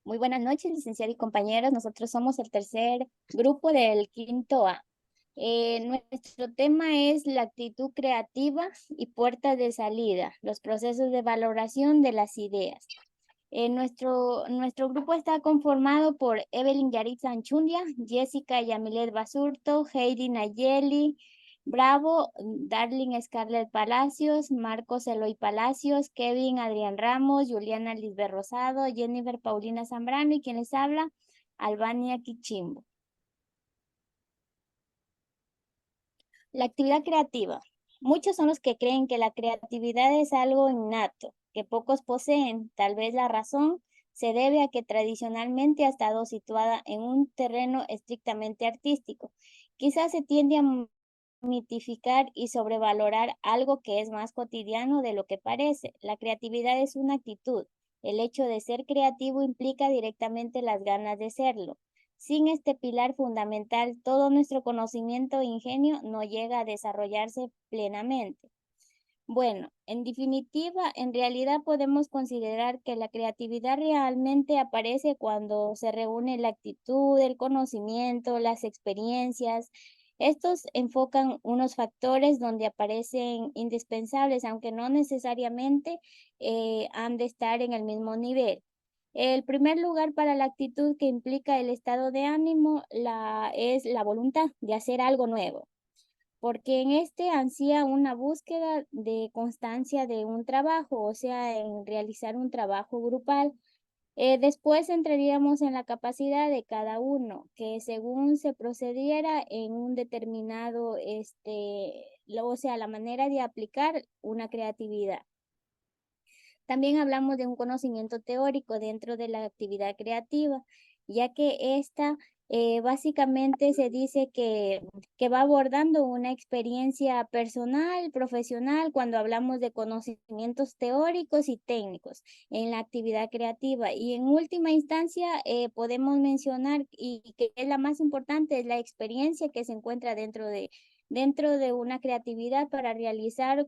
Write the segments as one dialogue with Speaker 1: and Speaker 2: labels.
Speaker 1: Muy buenas noches, licenciado y compañeros. Nosotros somos el tercer grupo del quinto A. Nuestro tema es la actitud creativa y puertas de salida, los procesos de valoración de las ideas. Nuestro grupo está conformado por Evelyn Yaritza Anchundia, Jessica Yamilet Basurto, Heidi Nayeli Bravo, Darling Scarlett Palacios, Marcos Eloy Palacios, Kevin Adrián Ramos, Juliana Lisbeth Rosado, Jennifer Paulina Zambrano y quien les habla, Albania Quichimbo. La actividad creativa. Muchos son los que creen que la creatividad es algo innato, que pocos poseen. Tal vez la razón se debe a que tradicionalmente ha estado situada en un terreno estrictamente artístico. Quizás se tiende a mitificar y sobrevalorar algo que es más cotidiano de lo que parece. La creatividad es una actitud. El hecho de ser creativo implica directamente las ganas de serlo. Sin este pilar fundamental, todo nuestro conocimiento e ingenio no llega a desarrollarse plenamente. Bueno, en definitiva, en realidad podemos considerar que la creatividad realmente aparece cuando se reúne la actitud, el conocimiento, las experiencias. Estos enfocan unos factores donde aparecen indispensables, aunque no necesariamente han de estar en el mismo nivel. El primer lugar para la actitud que implica el estado de ánimo es la voluntad de hacer algo nuevo, porque en este ansía una búsqueda de constancia de un trabajo, o sea, en realizar un trabajo grupal. Después entraríamos en la capacidad de cada uno, que según se procediera en un determinado, o sea, la manera de aplicar una creatividad. También hablamos de un conocimiento teórico dentro de la actividad creativa, ya que esta básicamente se dice que va abordando una experiencia personal, profesional, cuando hablamos de conocimientos teóricos y técnicos en la actividad creativa. Y en última instancia, podemos mencionar, y que es la más importante, es la experiencia que se encuentra dentro de una creatividad para realizar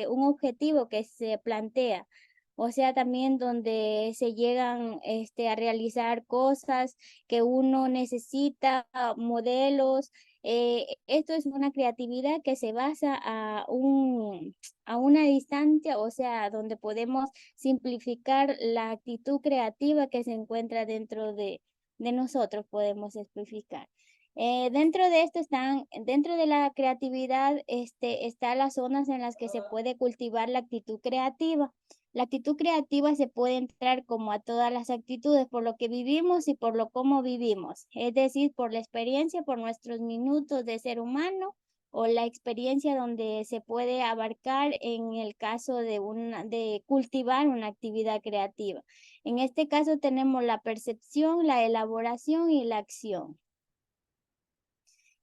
Speaker 1: un objetivo que se plantea. O sea, también donde se llegan a realizar cosas que uno necesita, modelos. Esto es una creatividad que se basa a una distancia, o sea, donde podemos simplificar la actitud creativa que se encuentra de nosotros, podemos simplificar. Dentro de la creatividad, están las zonas en las que se puede cultivar la actitud creativa. La actitud creativa se puede entrar como a todas las actitudes, por lo que vivimos y por lo cómo vivimos, es decir, por la experiencia, por nuestros minutos de ser humano o la experiencia donde se puede abarcar en el caso de cultivar una actividad creativa. En este caso tenemos la percepción, la elaboración y la acción.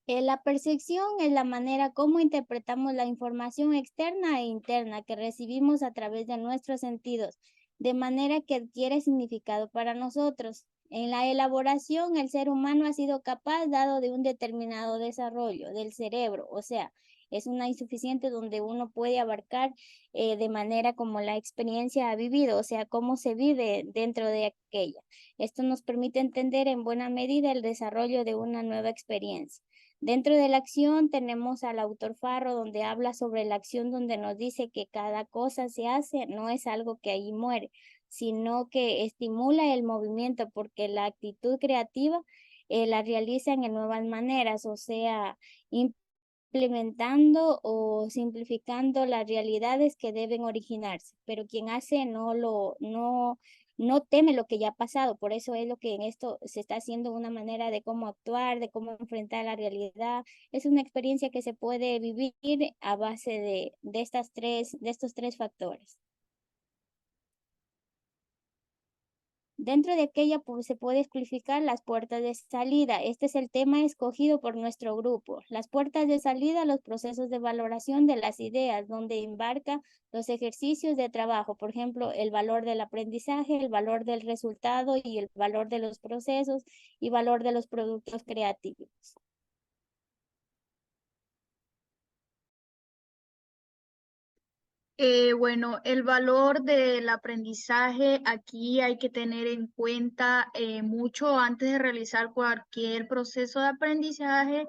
Speaker 1: La percepción es la manera como interpretamos la información externa e interna que recibimos a través de nuestros sentidos, de manera que adquiere significado para nosotros. En la elaboración, el ser humano ha sido capaz, dado de un determinado desarrollo del cerebro, o sea, es una insuficiente donde uno puede abarcar de manera como la experiencia ha vivido, o sea, cómo se vive dentro de aquella. Esto nos permite entender en buena medida el desarrollo de una nueva experiencia. Dentro de la acción tenemos al autor Farro, donde habla sobre la acción, donde nos dice que cada cosa se hace, no es algo que ahí muere, sino que estimula el movimiento, porque la actitud creativa la realizan en nuevas maneras, o sea, implementando o simplificando las realidades que deben originarse, pero quien hace no teme lo que ya ha pasado. Por eso es lo que en esto se está haciendo una manera de cómo actuar, de cómo enfrentar la realidad. Es una experiencia que se puede vivir a base de estos tres factores. Dentro de aquella se puede explicar las puertas de salida. Este es el tema escogido por nuestro grupo. Las puertas de salida, los procesos de valoración de las ideas, donde embarca los ejercicios de trabajo, por ejemplo, el valor del aprendizaje, el valor del resultado y el valor de los procesos y valor de los productos creativos.
Speaker 2: Bueno, el valor del aprendizaje aquí hay que tener en cuenta mucho antes de realizar cualquier proceso de aprendizaje.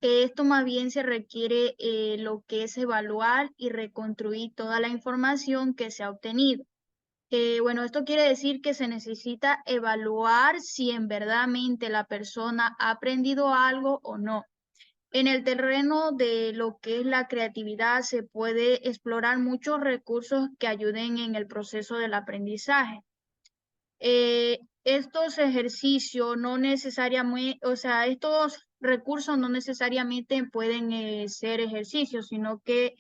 Speaker 2: Esto más bien se requiere lo que es evaluar y reconstruir toda la información que se ha obtenido. Bueno, esto quiere decir que se necesita evaluar si en verdaderamente la persona ha aprendido algo o no. En el terreno de lo que es la creatividad se puede explorar muchos recursos que ayuden en el proceso del aprendizaje. Estos ejercicios no necesariamente, o sea, estos recursos no necesariamente pueden ser ejercicios, sino que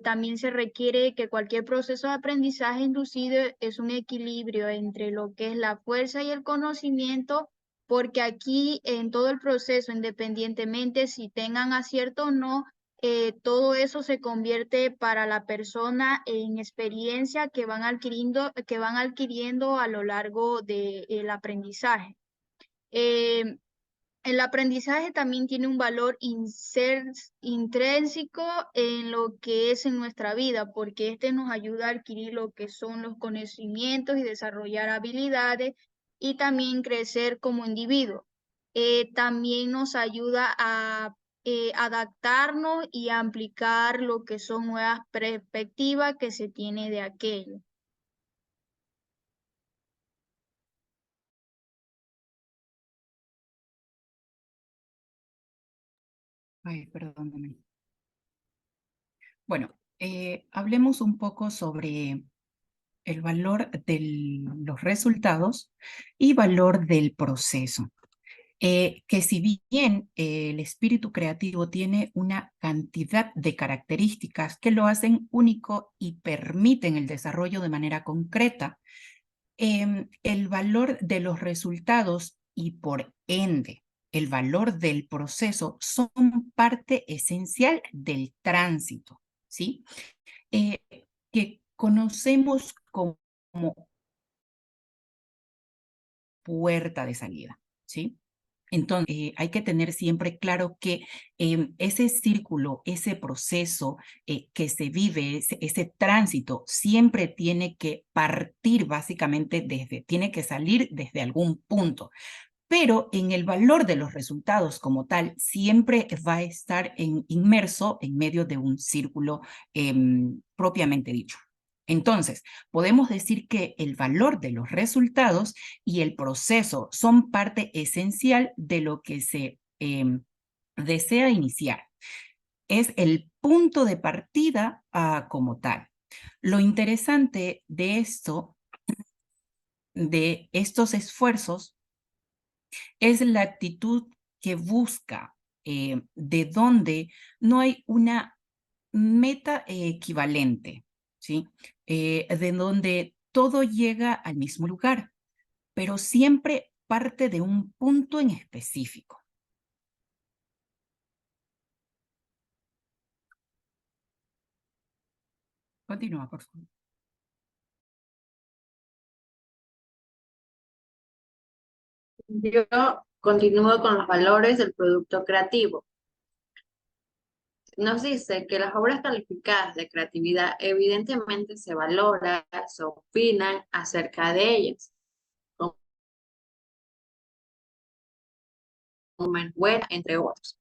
Speaker 2: también se requiere que cualquier proceso de aprendizaje inducido es un equilibrio entre lo que es la fuerza y el conocimiento, porque aquí en todo el proceso, independientemente si tengan acierto o no, todo eso se convierte para la persona en experiencia que van adquiriendo a lo largo del aprendizaje. Eh, el aprendizaje también tiene un valor intrínseco en lo que es en nuestra vida, porque este nos ayuda a adquirir lo que son los conocimientos y desarrollar habilidades y también crecer como individuo. También nos ayuda a adaptarnos y a aplicar lo que son nuevas perspectivas que se tiene de aquello.
Speaker 3: Ay, perdóname. Bueno, hablemos un poco sobre el valor de los resultados y valor del proceso. Que si bien el espíritu creativo tiene una cantidad de características que lo hacen único y permiten el desarrollo de manera concreta, el valor de los resultados y por ende el valor del proceso son parte esencial del tránsito, ¿sí? Eh, que conocemos como puerta de salida, ¿sí? Entonces, hay que tener siempre claro que ese círculo, ese proceso que se vive, ese tránsito, siempre tiene que partir básicamente tiene que salir desde algún punto. Pero en el valor de los resultados como tal, siempre va a estar inmerso en medio de un círculo propiamente dicho. Entonces, podemos decir que el valor de los resultados y el proceso son parte esencial de lo que se desea iniciar. Es el punto de partida como tal. Lo interesante de esto, de estos esfuerzos, es la actitud que busca, de donde no hay una meta equivalente, ¿sí? De donde todo llega al mismo lugar, pero siempre parte de un punto en específico. Continúa, por favor.
Speaker 4: Yo continúo con los valores del producto creativo. Nos dice que las obras calificadas de creatividad evidentemente se valora, se opina acerca de ellas, como en buena, entre otros.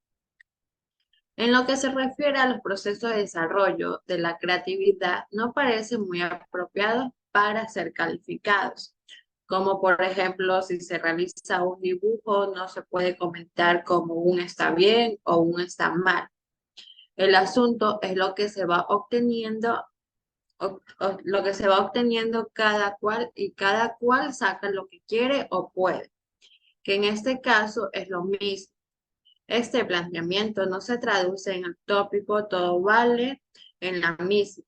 Speaker 4: En lo que se refiere a los procesos de desarrollo de la creatividad, no parecen muy apropiados para ser calificados. Como por ejemplo, si se realiza un dibujo, no se puede comentar como un está bien o un está mal. El asunto es lo que se va obteniendo, lo que se va obteniendo cada cual y cada cual saca lo que quiere o puede, que en este caso es lo mismo. Este planteamiento no se traduce en el tópico todo vale en la misma,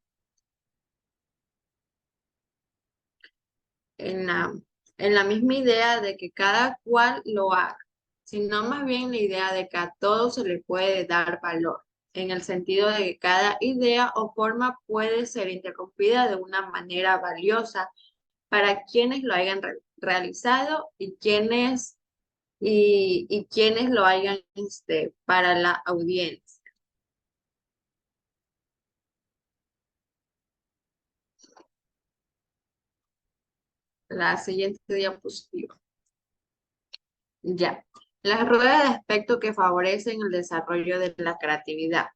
Speaker 4: en la, en la misma idea de que cada cual lo haga, sino más bien la idea de que a todo se le puede dar valor, en el sentido de que cada idea o forma puede ser interrumpida de una manera valiosa para quienes lo hayan realizado y quienes lo hayan para la audiencia. la siguiente diapositiva. Ya. Las ruedas de aspecto que favorecen el desarrollo de la creatividad.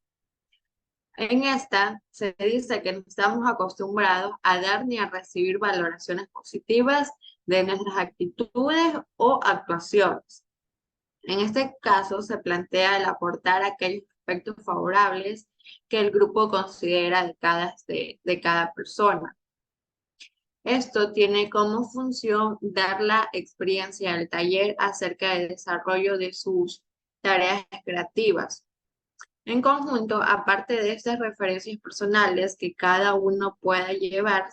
Speaker 4: En esta se dice que no estamos acostumbrados a dar ni a recibir valoraciones positivas de nuestras actitudes o actuaciones. En este caso se plantea el aportar aquellos aspectos favorables que el grupo considera de cada persona. Esto tiene como función dar la experiencia al taller acerca del desarrollo de sus tareas creativas. En conjunto, aparte de estas referencias personales que cada uno pueda llevar,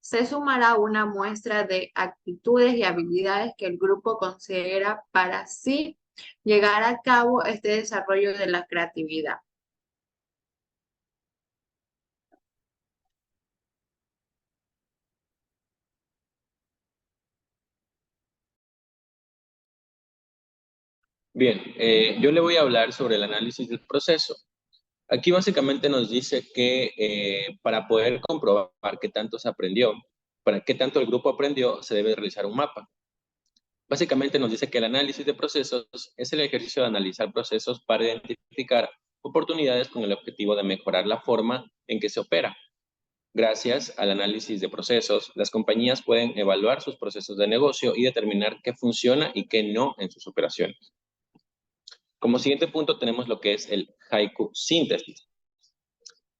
Speaker 4: se sumará una muestra de actitudes y habilidades que el grupo considera para así llegar a cabo este desarrollo de la creatividad.
Speaker 5: Bien, yo le voy a hablar sobre el análisis del proceso. Aquí básicamente nos dice que para poder comprobar qué tanto se aprendió, para qué tanto el grupo aprendió, se debe realizar un mapa. Básicamente nos dice que el análisis de procesos es el ejercicio de analizar procesos para identificar oportunidades con el objetivo de mejorar la forma en que se opera. Gracias al análisis de procesos, las compañías pueden evaluar sus procesos de negocio y determinar qué funciona y qué no en sus operaciones. Como siguiente punto tenemos lo que es el haiku síntesis.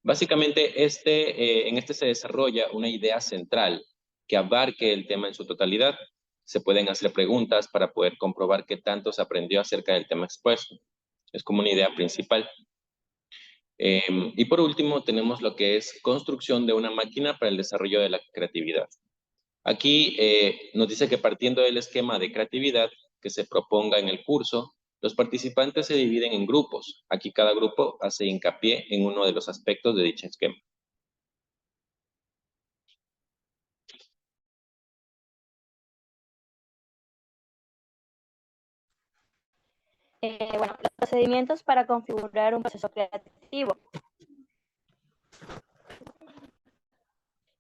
Speaker 5: Básicamente en este se desarrolla una idea central que abarque el tema en su totalidad. Se pueden hacer preguntas para poder comprobar qué tanto se aprendió acerca del tema expuesto. Es como una idea principal. Y por último tenemos lo que es construcción de una máquina para el desarrollo de la creatividad. Aquí nos dice que partiendo del esquema de creatividad que se proponga en el curso, los participantes se dividen en grupos. Aquí cada grupo hace hincapié en uno de los aspectos de dicho esquema.
Speaker 1: Bueno, los procedimientos para configurar un proceso creativo.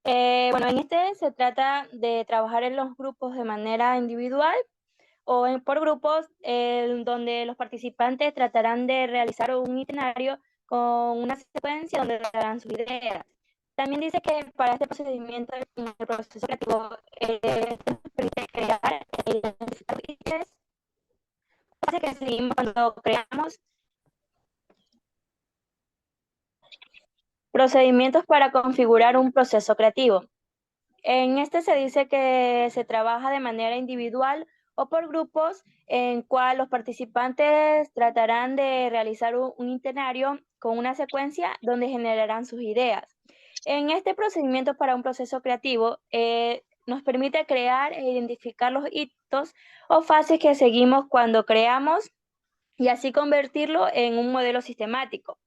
Speaker 1: Bueno, en este se trata de trabajar en los grupos de manera individual o por grupos donde los participantes tratarán de realizar un itinerario con una secuencia donde darán sus ideas. También dice que para este procedimiento, en el proceso creativo, nos permite crear ideas. Hace que seguimos cuando creamos procedimientos para configurar un proceso creativo. En este se dice que se trabaja de manera individual o por grupos en cual los participantes tratarán de realizar un itinerario con una secuencia donde generarán sus ideas. En este procedimiento para un proceso creativo nos permite crear e identificar los hitos o fases que seguimos cuando creamos y así convertirlo en un modelo sistemático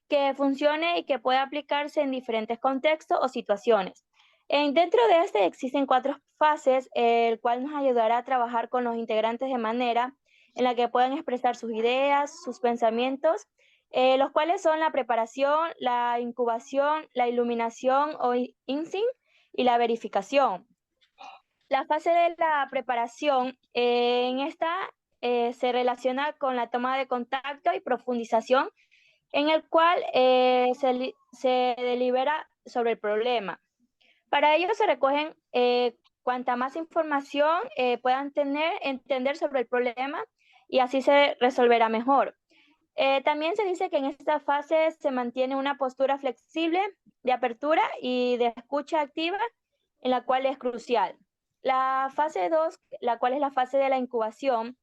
Speaker 1: que funcione y que pueda aplicarse en diferentes contextos o situaciones. Dentro de este existen 4 fases, el cual nos ayudará a trabajar con los integrantes de manera en la que puedan expresar sus ideas, sus pensamientos, los cuales son la preparación, la incubación, la iluminación o insync y la verificación. La fase de la preparación, en esta se relaciona con la toma de contacto y profundización en el cual se delibera sobre el problema. Para ello se recogen cuanta más información puedan entender sobre el problema y así se resolverá mejor. También se dice que en esta fase se mantiene una postura flexible de apertura y de escucha activa, en la cual es crucial. La fase 2, la cual es la fase de la incubación,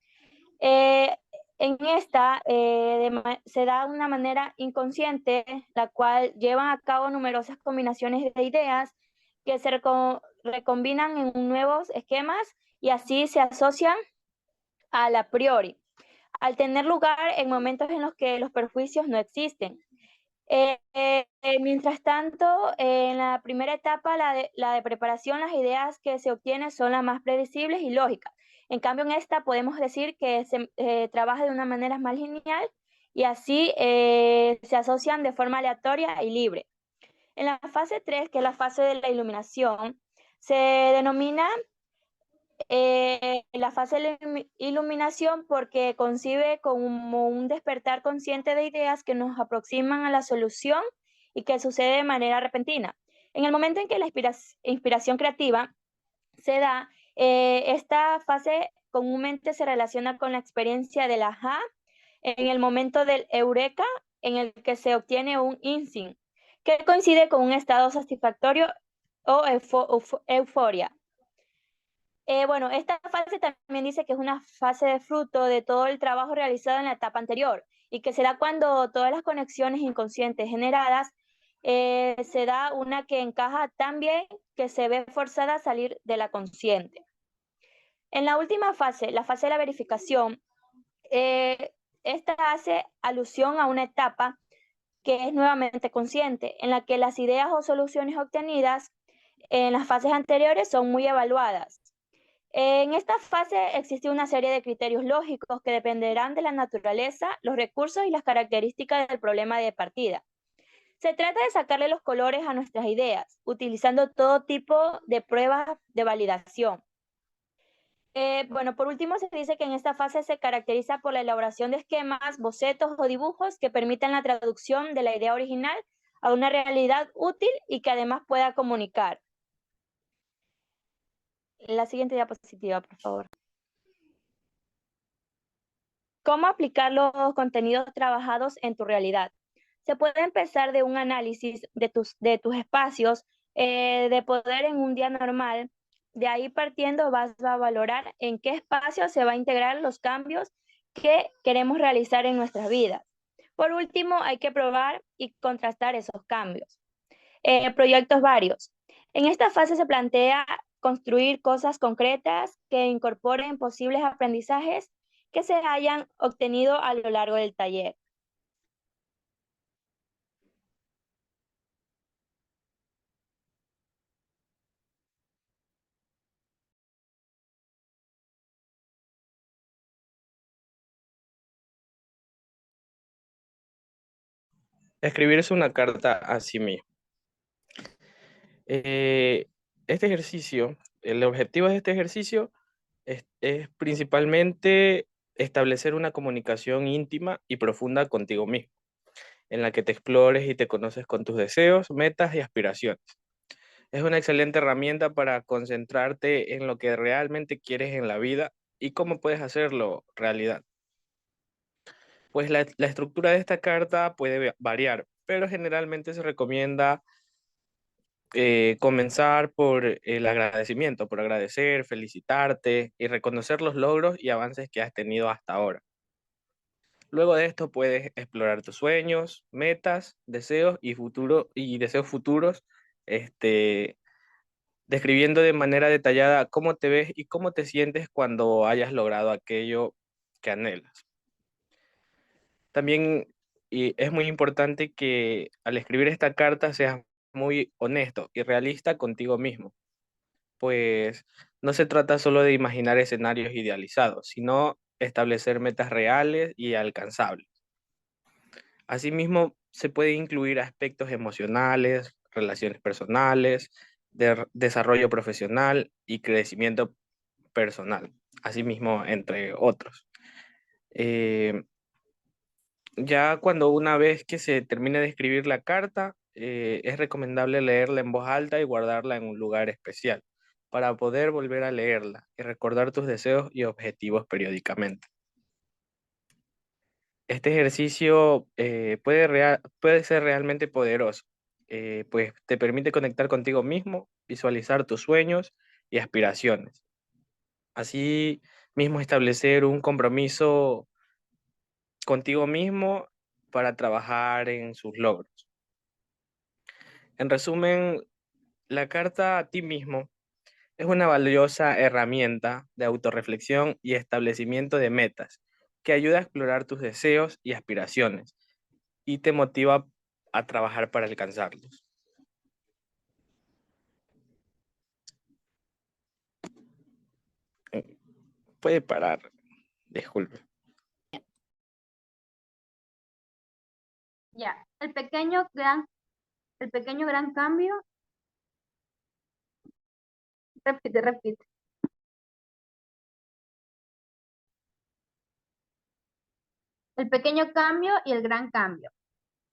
Speaker 1: en esta se da de una manera inconsciente, la cual llevan a cabo numerosas combinaciones de ideas que se recombinan en nuevos esquemas y así se asocian a priori, al tener lugar en momentos en los que los perjuicios no existen. Mientras tanto, en la primera etapa, la de preparación, las ideas que se obtienen son las más predecibles y lógicas. En cambio, en esta podemos decir que se trabaja de una manera más lineal y así se asocian de forma aleatoria y libre. En la fase 3, que es la fase de la iluminación, se denomina
Speaker 6: La fase de iluminación porque concibe como un despertar consciente de ideas que nos aproximan a la solución y que sucede de manera repentina. En el momento en que la inspiración creativa se da, esta fase comúnmente se relaciona con la experiencia del ajá, en el momento del eureka, en el que se obtiene un insight, que coincide con un estado satisfactorio o euforia. Bueno, esta fase también dice que es una fase de fruto de todo el trabajo realizado en la etapa anterior y que se da cuando todas las conexiones inconscientes generadas se da una que encaja tan bien que se ve forzada a salir de la consciente. En la última fase, la fase de la verificación, esta hace alusión a una etapa que es nuevamente consciente, en la que las ideas o soluciones obtenidas en las fases anteriores son muy evaluadas. En esta fase existe una serie de criterios lógicos que dependerán de la naturaleza, los recursos y las características del problema de partida. Se trata de sacarle los colores a nuestras ideas, utilizando todo tipo de pruebas de validación. Bueno, por último se dice que en esta fase se caracteriza por la elaboración de esquemas, bocetos o dibujos que permitan la traducción de la idea original a una realidad útil y que además pueda comunicar. La siguiente diapositiva, por favor. ¿Cómo aplicar los contenidos trabajados en tu realidad? Se puede empezar de un análisis de tus espacios, de poder en un día normal. De ahí partiendo vas a valorar en qué espacio se va a integrar los cambios que queremos realizar en nuestras vidas. Por último, hay que probar y contrastar esos cambios. Proyectos varios. En esta fase se plantea construir cosas concretas que incorporen posibles aprendizajes que se hayan obtenido a lo largo del taller.
Speaker 7: Escribirse una carta a sí mismo. Este ejercicio, el objetivo de este ejercicio es principalmente establecer una comunicación íntima y profunda contigo mismo, en la que te explores y te conoces con tus deseos, metas y aspiraciones. Es una excelente herramienta para concentrarte en lo que realmente quieres en la vida y cómo puedes hacerlo realidad. Pues la estructura de esta carta puede variar, pero generalmente se recomienda comenzar por el agradecimiento, por agradecer, felicitarte y reconocer los logros y avances que has tenido hasta ahora. Luego de esto puedes explorar tus sueños, metas, deseos y deseos futuros, describiendo de manera detallada cómo te ves y cómo te sientes cuando hayas logrado aquello que anhelas. También es muy importante que al escribir esta carta seas muy honesto y realista contigo mismo, pues no se trata solo de imaginar escenarios idealizados, sino establecer metas reales y alcanzables. Asimismo, se puede incluir aspectos emocionales, relaciones personales, desarrollo profesional y crecimiento personal, asimismo, entre otros. Ya cuando una vez que se termine de escribir la carta, es recomendable leerla en voz alta y guardarla en un lugar especial para poder volver a leerla y recordar tus deseos y objetivos periódicamente. Este ejercicio puede ser realmente poderoso, pues te permite conectar contigo mismo, visualizar tus sueños y aspiraciones. Así mismo establecer un compromiso contigo mismo para trabajar en sus logros. En resumen, la carta a ti mismo es una valiosa herramienta de autorreflexión y establecimiento de metas que ayuda a explorar tus deseos y aspiraciones y te motiva a trabajar para alcanzarlos. Puede parar, disculpe.
Speaker 6: Ya, el pequeño gran cambio. Repite.
Speaker 8: El pequeño cambio y el gran cambio.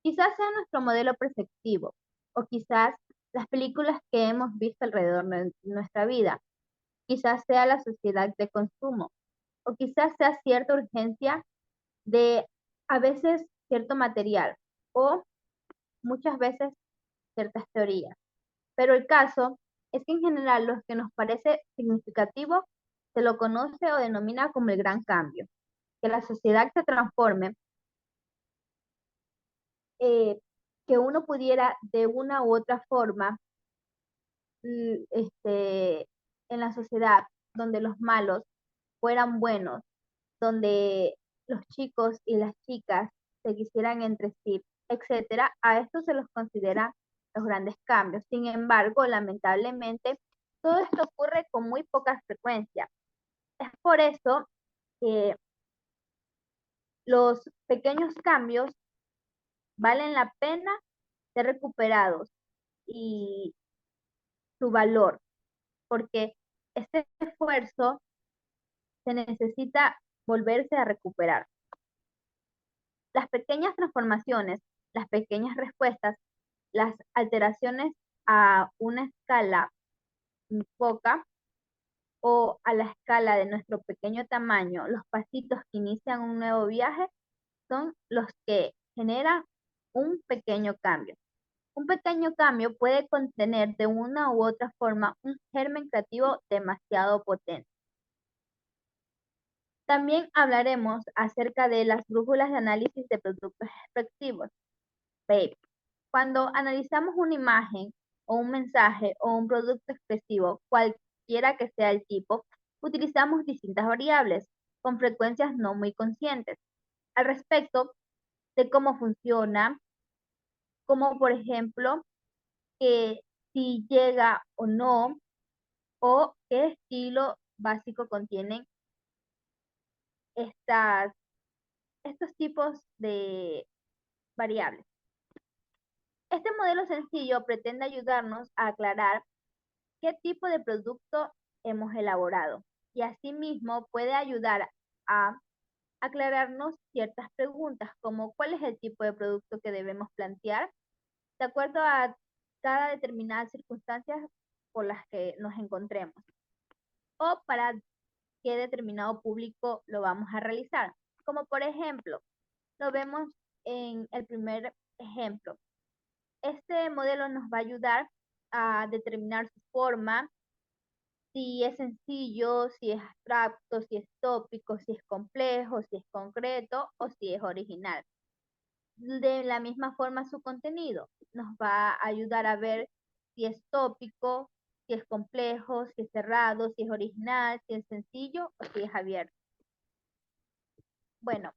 Speaker 8: Quizás sea nuestro modelo perceptivo, o quizás las películas que hemos visto alrededor de nuestra vida. Quizás sea la sociedad de consumo, o quizás sea cierta urgencia de a veces cierto material, o muchas veces ciertas teorías. Pero el caso es que en general lo que nos parece significativo se lo conoce o denomina como el gran cambio. Que la sociedad se transforme, que uno pudiera de una u otra forma, en la sociedad donde los malos fueran buenos, donde los chicos y las chicas se quisieran entre sí, etcétera, a esto se los considera los grandes cambios. Sin embargo, lamentablemente, todo esto ocurre con muy poca frecuencia. Es por eso que los pequeños cambios valen la pena ser recuperados y su valor, porque este esfuerzo se necesita volverse a recuperar. Las pequeñas transformaciones, las pequeñas respuestas, las alteraciones a una escala poca o a la escala de nuestro pequeño tamaño, los pasitos que inician un nuevo viaje, son los que generan un pequeño cambio. Un pequeño cambio puede contener de una u otra forma un germen creativo demasiado potente. También hablaremos acerca de las brújulas de análisis de productos expresivos. BAPE. Cuando analizamos una imagen o un mensaje o un producto expresivo, cualquiera que sea el tipo, utilizamos distintas variables con frecuencias no muy conscientes al respecto de cómo funciona, como por ejemplo que si llega o no, o qué estilo básico contienen estos tipos de variables. Este modelo sencillo pretende ayudarnos a aclarar qué tipo de producto hemos elaborado y asimismo puede ayudar a aclararnos ciertas preguntas como cuál es el tipo de producto que debemos plantear de acuerdo a cada determinada circunstancia por las que nos encontremos o para qué determinado público lo vamos a realizar. Como por ejemplo, lo vemos en el primer ejemplo. Este modelo nos va a ayudar a determinar su forma, si es sencillo, si es abstracto, si es tópico, si es complejo, si es concreto o si es original. De la misma forma su contenido nos va a ayudar a ver si es tópico, si es complejo, si es cerrado, si es original, si es sencillo o si es abierto. Bueno,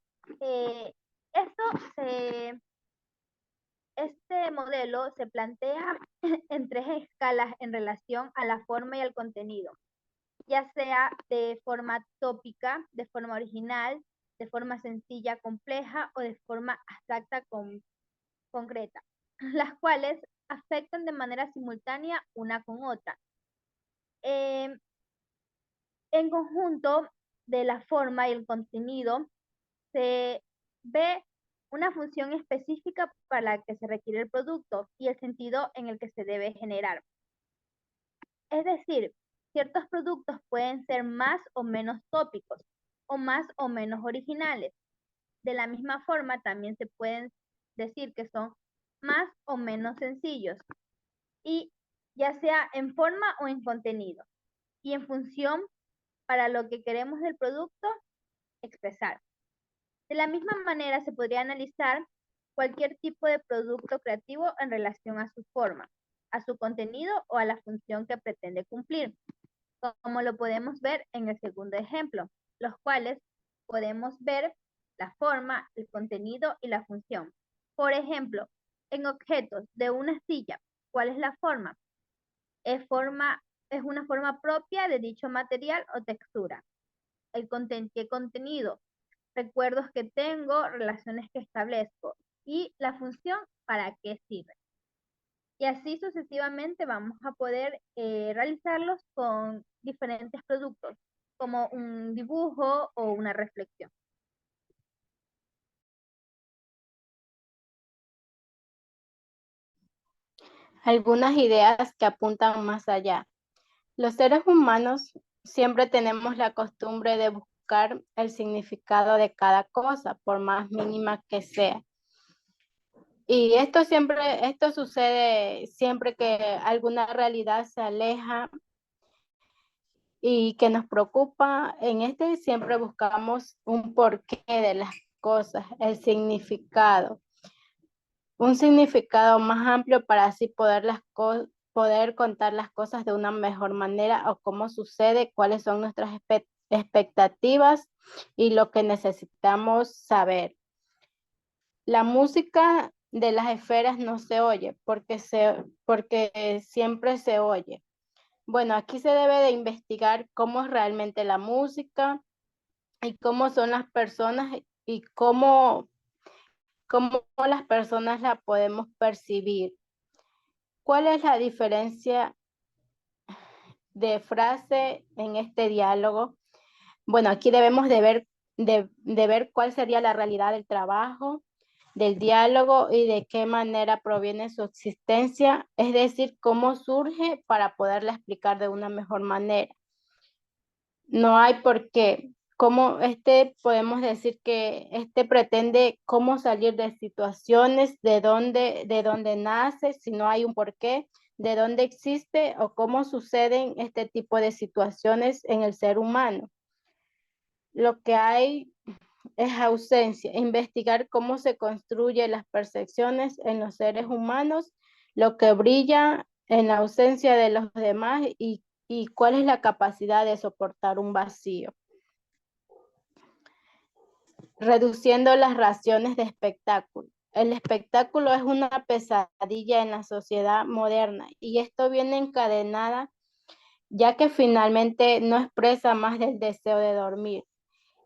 Speaker 8: este modelo se plantea en 3 escalas en relación a la forma y al contenido, ya sea de forma tópica, de forma original, de forma sencilla, compleja o de forma abstracta concreta, las cuales afectan de manera simultánea una con otra. En conjunto de la forma y el contenido se ve una función específica para la que se requiere el producto y el sentido en el que se debe generar. Es decir, ciertos productos pueden ser más o menos tópicos o más o menos originales. De la misma forma, también se pueden decir que son más o menos sencillos, y ya sea en forma o en contenido, y en función para lo que queremos del producto expresar. De la misma manera, se podría analizar cualquier tipo de producto creativo en relación a su forma, a su contenido o a la función que pretende cumplir, como lo podemos ver en el segundo ejemplo, los cuales podemos ver la forma, el contenido y la función. Por ejemplo, en objetos de una silla, ¿cuál es la forma? Es una forma propia de dicho material o textura. ¿Qué contenido? Recuerdos que tengo, relaciones que establezco y la función para qué sirve. Y así sucesivamente vamos a poder realizarlos con diferentes productos, como un dibujo o una reflexión.
Speaker 9: algunas ideas que apuntan más allá. Los seres humanos siempre tenemos la costumbre de buscar el significado de cada cosa, por más mínima que sea. Y esto sucede siempre que alguna realidad se aleja y que nos preocupa. En este siempre buscamos un porqué de las cosas, el significado. Un significado más amplio para así poder contar las cosas de una mejor manera o cómo sucede, cuáles son nuestras expectativas y lo que necesitamos saber. La música de las esferas no se oye porque siempre se oye. Bueno, aquí se debe de investigar cómo es realmente la música y cómo son las personas y cómo las personas la podemos percibir. ¿Cuál es la diferencia de frase en este diálogo? Bueno, aquí debemos de ver cuál sería la realidad del trabajo, del diálogo y de qué manera proviene su existencia, es decir, cómo surge para poderla explicar de una mejor manera. No hay por qué. Podemos decir que pretende cómo salir de situaciones, de dónde nace, si no hay un porqué, de dónde existe o cómo suceden este tipo de situaciones en el ser humano. Lo que hay es ausencia, investigar cómo se construyen las percepciones en los seres humanos, lo que brilla en la ausencia de los demás y cuál es la capacidad de soportar un vacío. Reduciendo las raciones de espectáculo. El espectáculo es una pesadilla en la sociedad moderna y esto viene encadenada ya que finalmente no expresa más del deseo de dormir.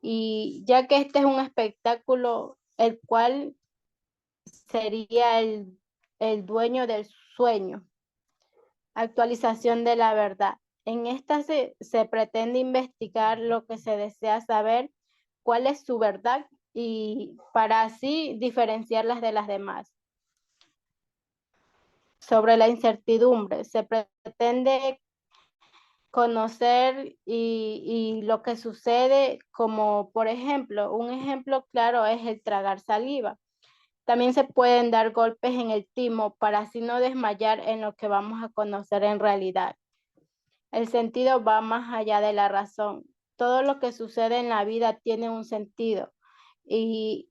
Speaker 9: Y ya que este es un espectáculo el cual sería el dueño del sueño. Actualización de la verdad. En esta se pretende investigar lo que se desea saber, cuál es su verdad y para así diferenciarlas de las demás. Sobre la incertidumbre, se pretende conocer y lo que sucede, como por ejemplo, un ejemplo claro es el tragar saliva. También se pueden dar golpes en el timo para así no desmayar en lo que vamos a conocer en realidad. El sentido va más allá de la razón. Todo lo que sucede en la vida tiene un sentido y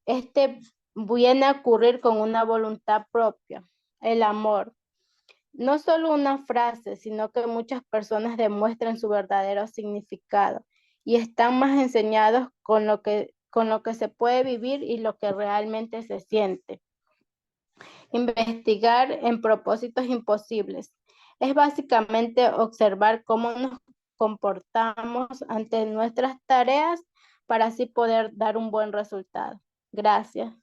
Speaker 9: viene a ocurrir con una voluntad propia, el amor. No solo una frase, sino que muchas personas demuestran su verdadero significado y están más enseñados con lo que se puede vivir y lo que realmente se siente. Investigar en propósitos imposibles. Es básicamente observar cómo nos comportamos ante nuestras tareas para así poder dar un buen resultado. Gracias.